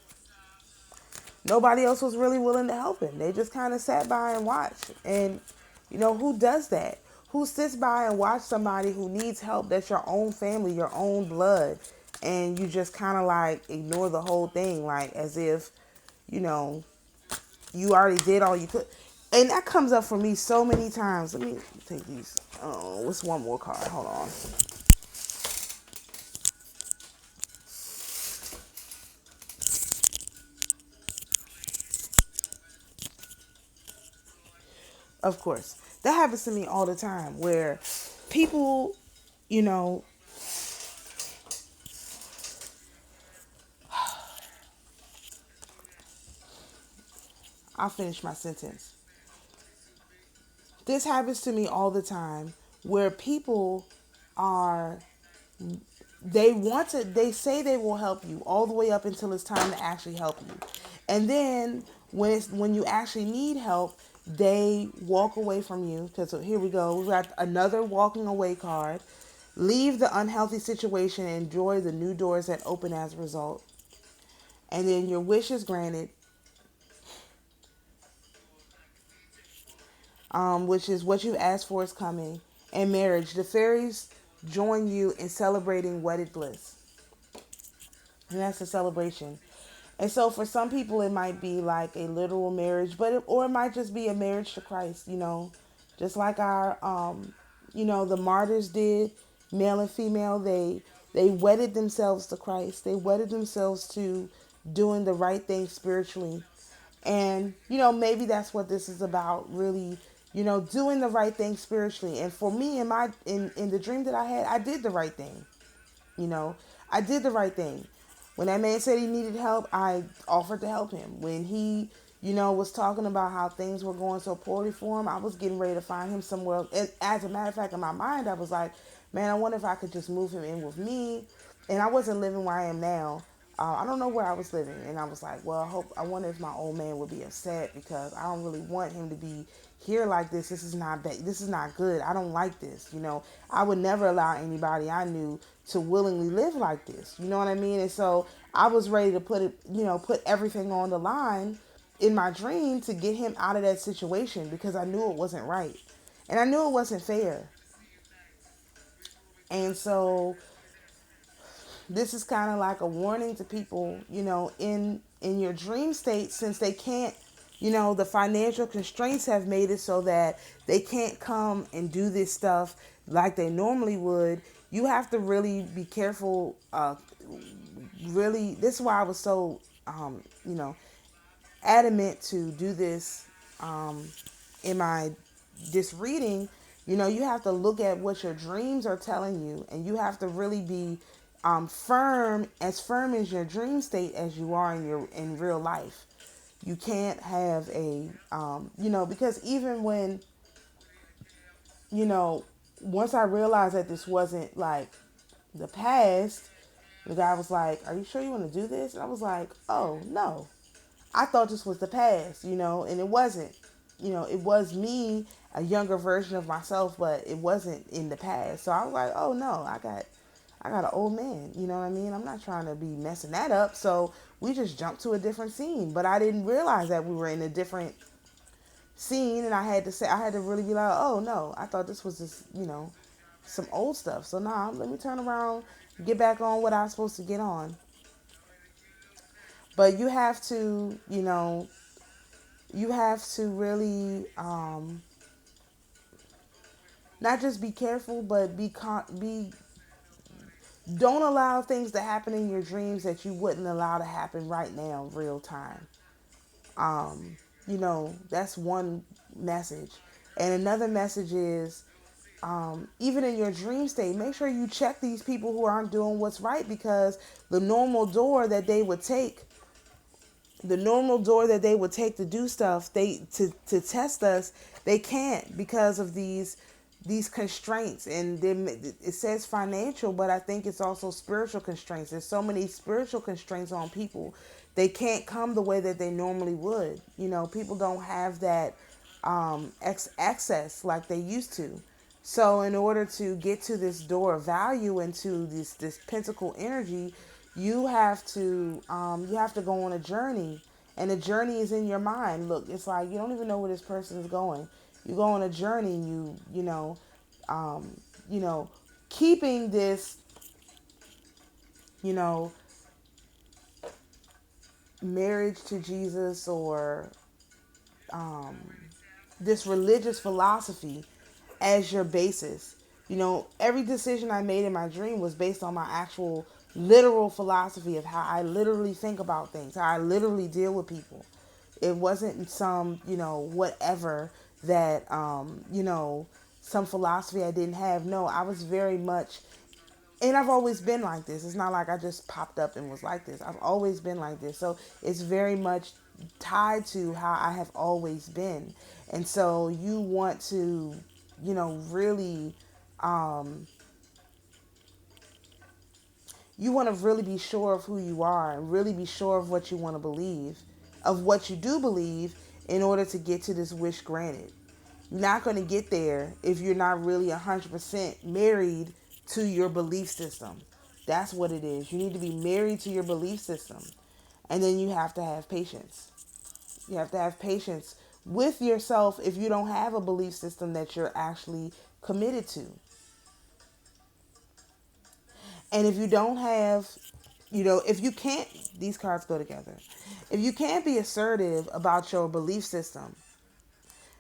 nobody else was really willing to help him. They just kind of sat by and watched. And, who does that? Who sits by and watch somebody who needs help that's your own family, your own blood, and you just kind of like ignore the whole thing, like as if, you already did all you could. And that comes up for me so many times. Let me take these. Oh, what's one more card? Hold on. Of course. That happens to me all the time where people, you know, I'll finish my sentence. This happens to me all the time where people are, they say they will help you all the way up until it's time to actually help you. And then when you actually need help, they walk away from you. Because here we go. We got another walking away card. Leave the unhealthy situation and enjoy the new doors that open as a result. And then your wish is granted, which is what you asked for is coming. And marriage, the fairies join you in celebrating wedded bliss. And that's a celebration. And so for some people, it might be like a literal marriage, or it might just be a marriage to Christ, just like the martyrs did, male and female, they wedded themselves to Christ. They wedded themselves to doing the right thing spiritually. And, maybe that's what this is about, really, doing the right thing spiritually. And for me, in the dream that I had, I did the right thing. You know, I did the right thing. When that man said he needed help, I offered to help him. When he, was talking about how things were going so poorly for him, I was getting ready to find him somewhere else. And as a matter of fact, in my mind, I was like, man, I wonder if I could just move him in with me. And I wasn't living where I am now. I don't know where I was living. And I was like, well, I wonder if my old man would be upset because I don't really want him to be here like this. This is not good. I don't like this. I would never allow anybody I knew to willingly live like this. You know what I mean? And so I was ready to put everything on the line in my dream to get him out of that situation because I knew it wasn't right. And I knew it wasn't fair. And so this is kind of like a warning to people, in your dream state, since they can't, the financial constraints have made it so that they can't come and do this stuff like they normally would. You have to really be careful. Really, this is why I was so, adamant to do this in this reading. You have to look at what your dreams are telling you, and you have to really be firm as your dream state as you are in real life. You can't have because even when, once I realized that this wasn't like the past, the guy was like, are you sure you want to do this? And I was like, oh no, I thought this was the past, and it wasn't. It was me, a younger version of myself, but it wasn't in the past. So I was like, oh no, I got an old man, you know what I mean? I'm not trying to be messing that up. So we just jumped to a different scene. But I didn't realize that we were in a different scene, and I had to really be like, oh no, I thought this was just, some old stuff. So nah, let me turn around, get back on what I was supposed to get on. But you have to, really not just be careful, but don't allow things to happen in your dreams that you wouldn't allow to happen right now, real time. That's one message. And another message is, even in your dream state, make sure you check these people who aren't doing what's right, because the normal door that they would take to do stuff, to test us, they can't because of these constraints. And then it says financial, but I think it's also spiritual constraints. There's so many spiritual constraints on people they can't come the way that they normally would. People don't have that access like they used to. So in order to get to this door of value and to this pentacle energy, you have to go on a journey, and the journey is in your mind. Look, it's like you don't even know where this person is going. You go on a journey. Um, you know, keeping this, you know, marriage to Jesus, or um, this religious philosophy as your basis. Every decision I made in my dream was based on my actual literal philosophy of how I literally think about things, how I literally deal with people. It wasn't some, whatever that, some philosophy I didn't have. No, I was very much, and I've always been like this. It's not like I just popped up and was like this. I've always been like this. So it's very much tied to how I have always been. And so really, um, you want to really be sure of who you are and really be sure of what you want to believe, of what you do believe, in order to get to this wish granted. You're not going to get there if you're not really 100% married to your belief system. That's what it is. You need to be married to your belief system. And then you have to have patience. You have to have patience with yourself if you don't have a belief system that you're actually committed to. And if you don't have, if you can't, these cards go together. If you can't be assertive about your belief system,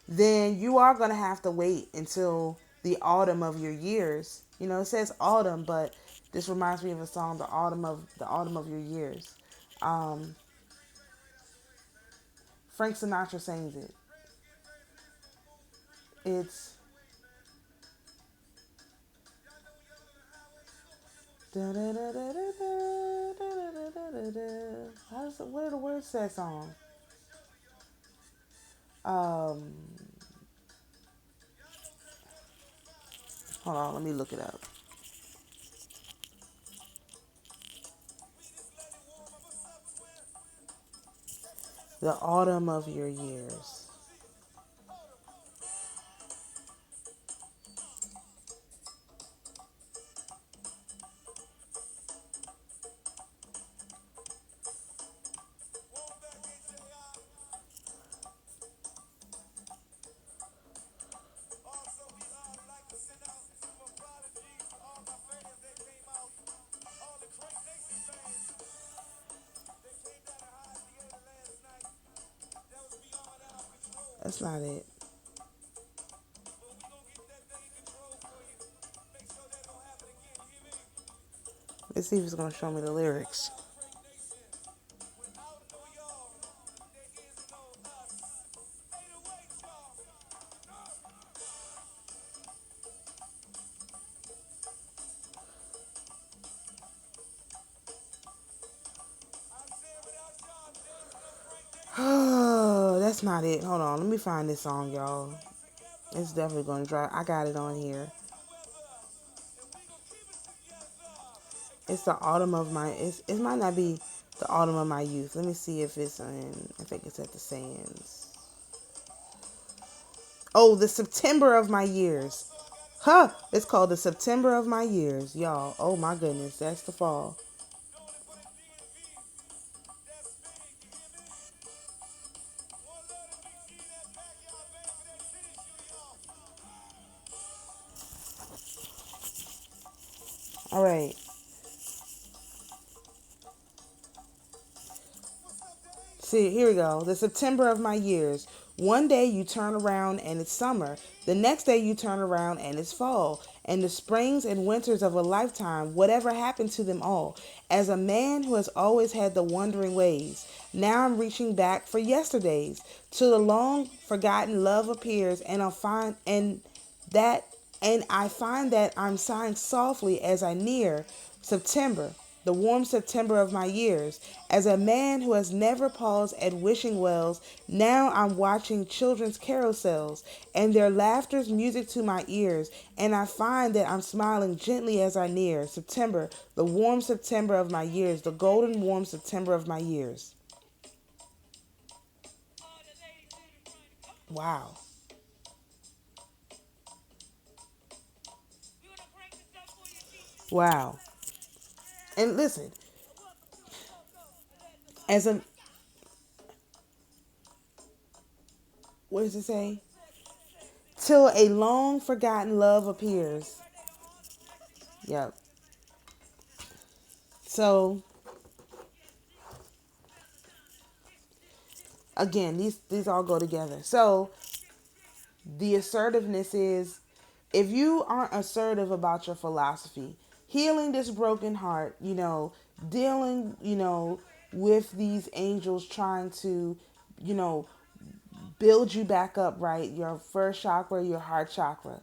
then you are going to have to wait until the autumn of your years. It says autumn, but this reminds me of a song, the autumn of your years. Um, Frank Sinatra sings it. It's da da da da da da da da da da. What are the words to that song? Um, Hold on, let me look it up. The autumn of your years. That's not it. Let's see if it's going to show me the lyrics. Oh, that's not it. Hold on. Let me find this song, y'all. It's definitely going to dry. I got it on here. It's the autumn of my... It might not be the autumn of my youth. Let me see if it's in... I think it's at the Sands. Oh, the September of my years. Huh! It's called the September of my years, y'all. Oh my goodness. That's the fall. All right. See, here we go. The September of my years. One day you turn around and it's summer. The next day you turn around and it's fall. And the springs and winters of a lifetime, whatever happened to them all? As a man who has always had the wandering ways, now I'm reaching back for yesterdays. To the long forgotten love appears, and that I find that I'm sighing softly as I near September, the warm September of my years. As a man who has never paused at wishing wells, now I'm watching children's carousels, and their laughter's music to my ears, and I find that I'm smiling gently as I near September, the warm September of my years, the golden warm September of my years. Wow. Wow. And listen, as a, what does it say? Till a long forgotten love appears. Yep. So again, these all go together. So the assertiveness is, if you aren't assertive about your philosophy, healing this broken heart, dealing, with these angels trying to, you know, build you back up, right? Your first chakra, your heart chakra.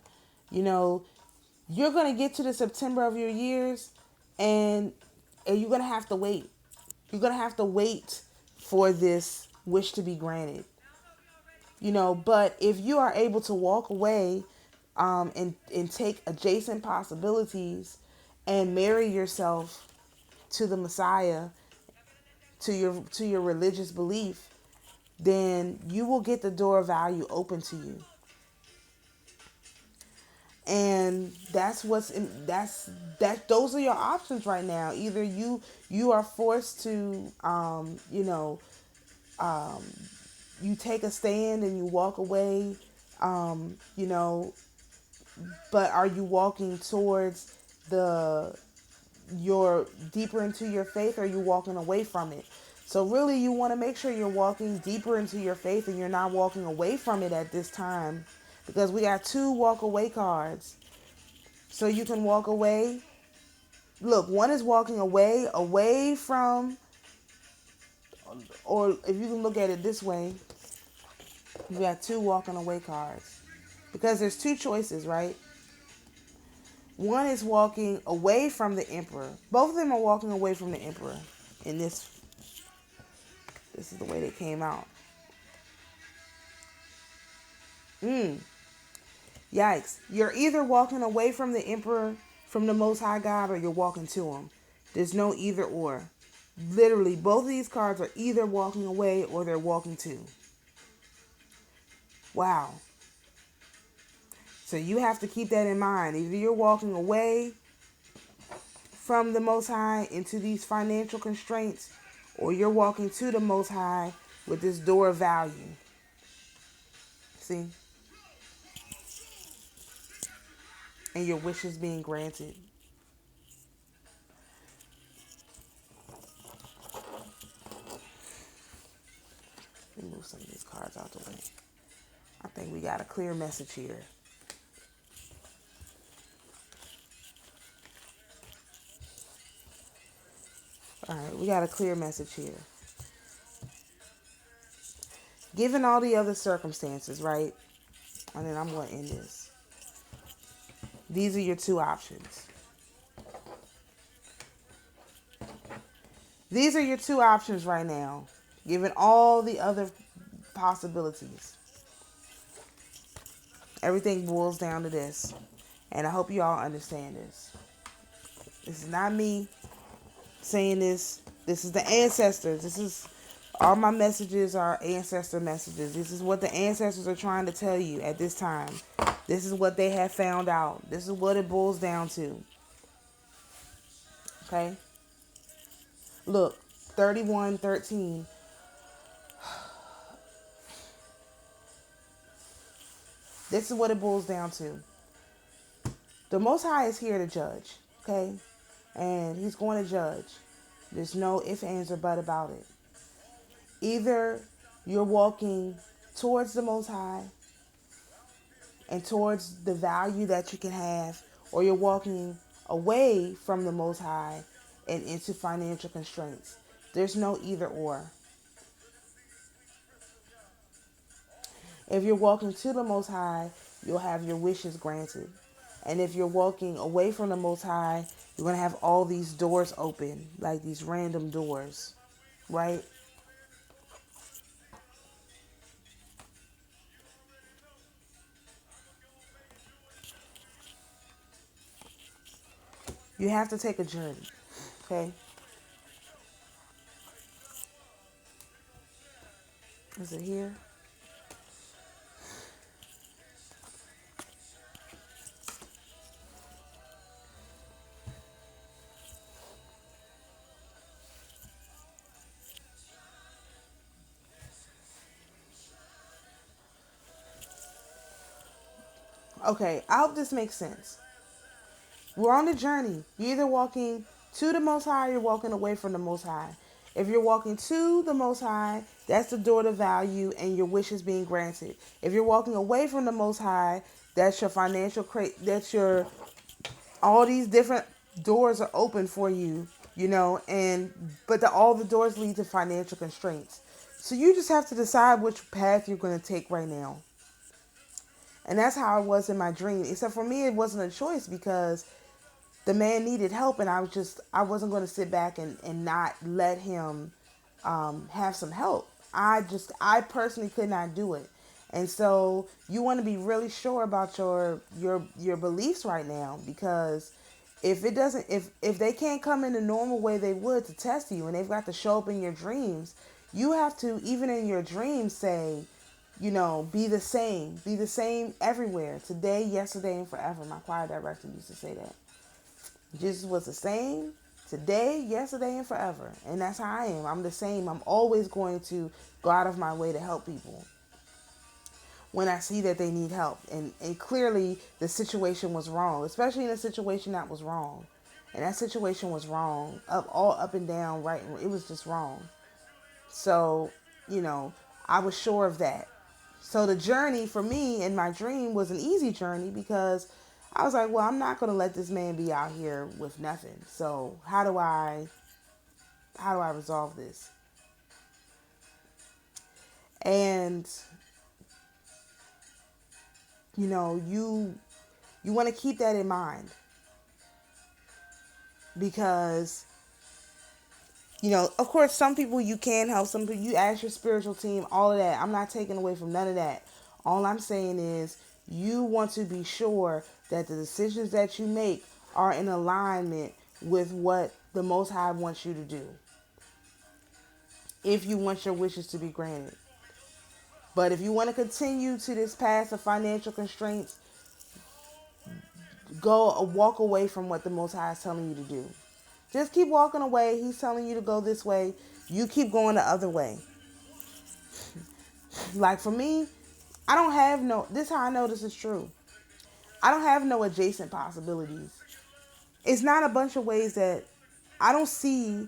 You know, you're going to get to the September of your years, and you're going to have to wait. You're going to have to wait for this wish to be granted. But if you are able to walk away, and take adjacent possibilities and marry yourself to the Messiah, to your religious belief, then you will get the door of value open to you. And that's what's in, that those are your options right now. Either you are forced to you take a stand and you walk away, you know but are you walking towards the your deeper into your faith, or are you walking away from it? So really, you want to make sure you're walking deeper into your faith and you're not walking away from it at this time, because we got two walk away cards. So you can walk away. Look, one is walking away from, or if you can look at it this way, you got two walking away cards, because there's two choices, right? One is walking away from the emperor. Both of them are walking away from the emperor. In this is the way they came out. Yikes. You're either walking away from the emperor, from the Most High God, or you're walking to him. There's no either or. Literally, both of these cards are either walking away or they're walking to. Wow. So you have to keep that in mind. Either you're walking away from the Most High into these financial constraints, or you're walking to the Most High with this door of value. See? And your wishes being granted. Let me move some of these cards out the way. I think we got a clear message here. All right, we got a clear message here. Given all the other circumstances, right? And then I'm going to end this. These are your two options. These are your two options right now, given all the other possibilities. Everything boils down to this. And I hope you all understand this. This is not me saying this. This is the ancestors. This is all my messages are ancestor messages. This is what the ancestors are trying to tell you at this time. This is what they have found out. This is what it boils down to. Okay? Look, 31:13. This is what it boils down to. The Most High is here to judge. Okay? And he's going to judge. There's no ifs, ands, or but about it. Either you're walking towards the Most High and towards the value that you can have, or you're walking away from the Most High and into financial constraints. There's no either or. If you're walking to the Most High, you'll have your wishes granted. And if you're walking away from the Most High, you're going to have all these doors open, like these random doors, right? You have to take a journey, okay? Is it here? Okay, I hope this makes sense. We're on a journey. You're either walking to the Most High or you're walking away from the Most High. If you're walking to the Most High, that's the door to value and your wishes being granted. If you're walking away from the Most High, that's your that's your, all these different doors are open for you, but all the doors lead to financial constraints. So you just have to decide which path you're going to take right now. And that's how it was in my dream. Except for me, it wasn't a choice because the man needed help, and I wasn't going to sit back and not let him have some help. I personally could not do it. And so you want to be really sure about your beliefs right now, because if they can't come in the normal way they would to test you, and they've got to show up in your dreams, you have to, even in your dreams, say, be the same everywhere, today, yesterday, and forever. My choir director used to say that. Jesus was the same today, yesterday, and forever. And that's how I am. I'm the same. I'm always going to go out of my way to help people when I see that they need help. And clearly the situation was wrong, especially in a situation that was wrong. And that situation was wrong, all up and down, right? It was just wrong. So, I was sure of that. So the journey for me in my dream was an easy journey, because I was like, well, I'm not going to let this man be out here with nothing. So how do I resolve this? And you want to keep that in mind, because of course, some people you can help, some people you ask your spiritual team, all of that. I'm not taking away from none of that. All I'm saying is you want to be sure that the decisions that you make are in alignment with what the Most High wants you to do, if you want your wishes to be granted. But if you want to continue to this path of financial constraints, walk away from what the Most High is telling you to do. Just keep walking away. He's telling you to go this way. You keep going the other way. Like for me, I don't have this is how I know this is true. I don't have no adjacent possibilities. It's not a bunch of ways that I don't see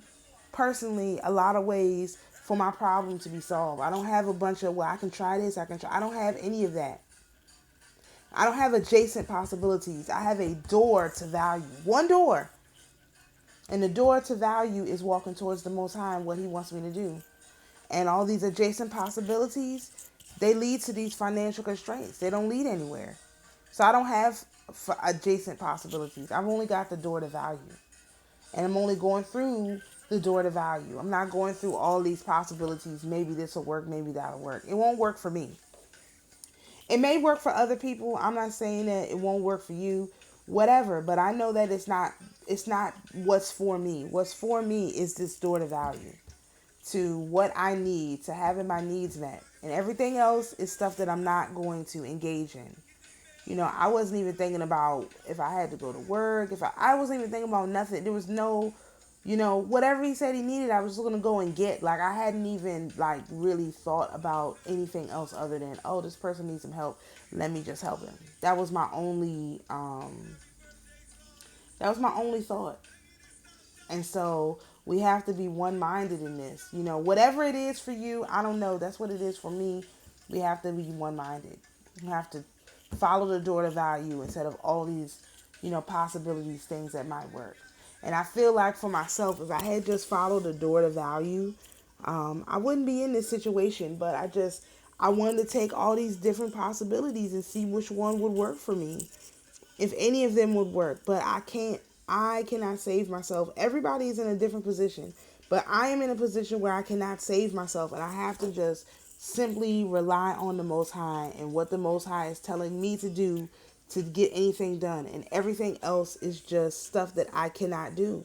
personally a lot of ways for my problem to be solved. I don't have a bunch of, well, I can try this, I don't have any of that. I don't have adjacent possibilities. I have a door to value. One door. And the door to value is walking towards the Most High and what He wants me to do. And all these adjacent possibilities, they lead to these financial constraints. They don't lead anywhere. So I don't have adjacent possibilities. I've only got the door to value. And I'm only going through the door to value. I'm not going through all these possibilities. Maybe this will work. Maybe that'll work. It won't work for me. It may work for other people. I'm not saying that it won't work for you. Whatever. But I know that it's not what's for me. What's for me is this door to value, to what I need, to having my needs met. And everything else is stuff that I'm not going to engage in. I wasn't even thinking about if I had to go to work, I wasn't even thinking about nothing. There was no, whatever he said he needed, I was just going to go and get. Like, I hadn't even, really thought about anything else other than, oh, this person needs some help. Let me just help him. That was my only thought. And so we have to be one-minded in this. Whatever it is for you, I don't know. That's what it is for me. We have to be one-minded. We have to follow the door to value instead of all these, possibilities, things that might work. And I feel like for myself, if I had just followed the door to value, I wouldn't be in this situation. But I wanted to take all these different possibilities and see which one would work for me, if any of them would work. But I cannot save myself. Everybody is in a different position, but I am in a position where I cannot save myself, and I have to just simply rely on the Most High and what the Most High is telling me to do to get anything done. And everything else is just stuff that I cannot do.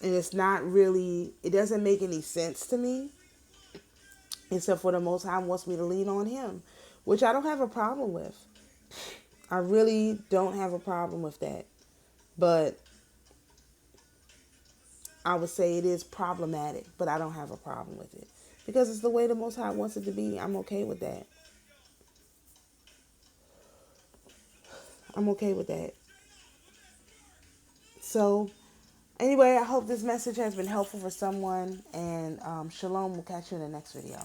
And it doesn't make any sense to me, except for the Most High wants me to lean on Him, which I don't have a problem with. I really don't have a problem with that. But I would say it is problematic, but I don't have a problem with it. Because it's the way the Most High wants it to be. I'm okay with that. I'm okay with that. So, anyway, I hope this message has been helpful for someone. And shalom. We'll catch you in the next video.